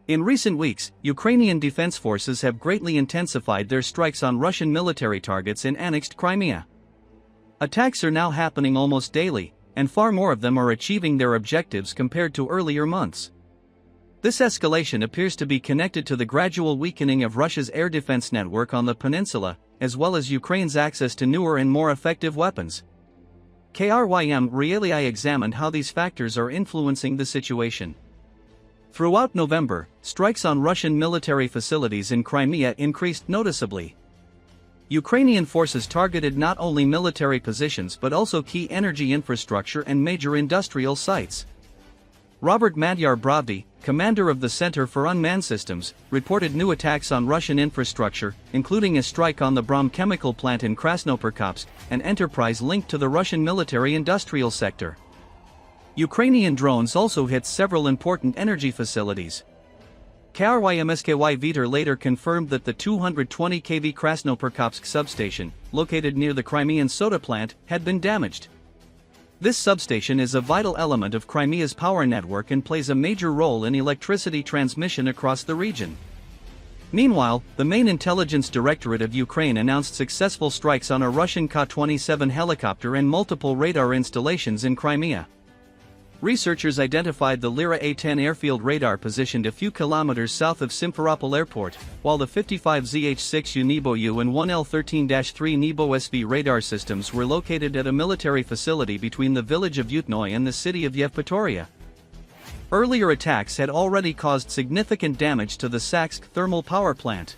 In recent weeks, Ukrainian defense forces have greatly intensified their strikes on Russian military targets in annexed Crimea. Attacks are now happening almost daily, and far more of them are achieving their objectives compared to earlier months. This escalation appears to be connected to the gradual weakening of Russia's air defense network on the peninsula, as well as Ukraine's access to newer and more effective weapons. Krym Zelenskyy examined how these factors are influencing the situation. Throughout November, strikes on Russian military facilities in Crimea increased noticeably. Ukrainian forces targeted not only military positions but also key energy infrastructure and major industrial sites. Robert Madyar-Bravdy, commander of the Center for Unmanned Systems, reported new attacks on Russian infrastructure, including a strike on the Brom chemical plant in Krasnoperkopsk, an enterprise linked to the Russian military-industrial sector. Ukrainian drones also hit several important energy facilities. Krymsky Viter later confirmed that the 220 kV Krasnoperkopsk substation, located near the Crimean soda plant, had been damaged. This substation is a vital element of Crimea's power network and plays a major role in electricity transmission across the region. Meanwhile, the main intelligence directorate of Ukraine announced successful strikes on a Russian Ka-27 helicopter and multiple radar installations in Crimea. Researchers identified the Lyra A-10 airfield radar positioned a few kilometers south of Simferopol Airport, while the 55ZH-6U Nebo-U and 1L13-3 Nebo-SV radar systems were located at a military facility between the village of Yutnoy and the city of Yevpatoria. Earlier attacks had already caused significant damage to the Saksk thermal power plant.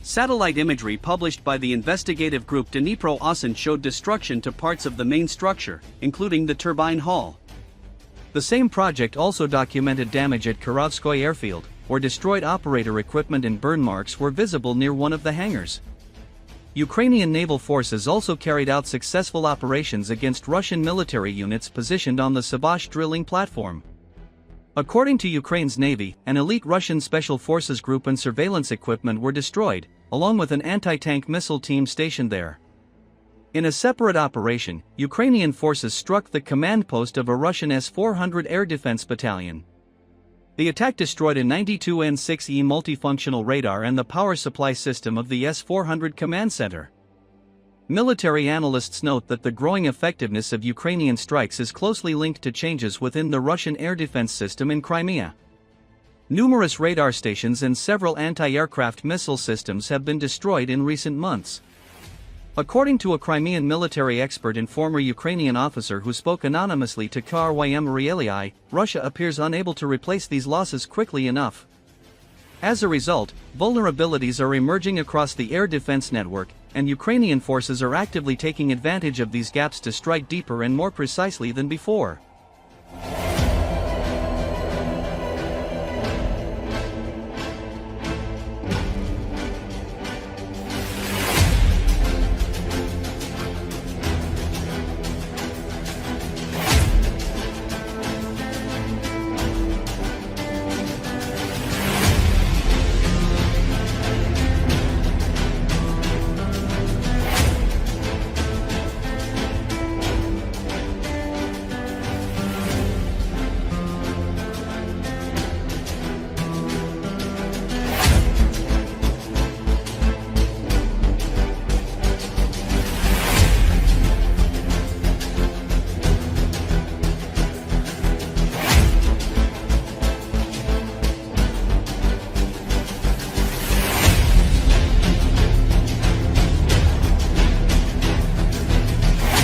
Satellite imagery published by the investigative group Dnipro-Osen showed destruction to parts of the main structure, including the turbine hall. The same project also documented damage at Kirovskoy airfield, where destroyed operator equipment and burn marks were visible near one of the hangars. Ukrainian naval forces also carried out successful operations against Russian military units positioned on the Sabash drilling platform. According to Ukraine's Navy, an elite Russian Special Forces group and surveillance equipment were destroyed, along with an anti-tank missile team stationed there. In a separate operation, Ukrainian forces struck the command post of a Russian S-400 air defense battalion. The attack destroyed a 92N6E multifunctional radar and the power supply system of the S-400 command center. Military analysts note that the growing effectiveness of Ukrainian strikes is closely linked to changes within the Russian air defense system in Crimea. Numerous radar stations and several anti-aircraft missile systems have been destroyed in recent months. According to a Crimean military expert and former Ukrainian officer who spoke anonymously to Krym Zelenskyy, Russia appears unable to replace these losses quickly enough. As a result, vulnerabilities are emerging across the air defense network, and Ukrainian forces are actively taking advantage of these gaps to strike deeper and more precisely than before.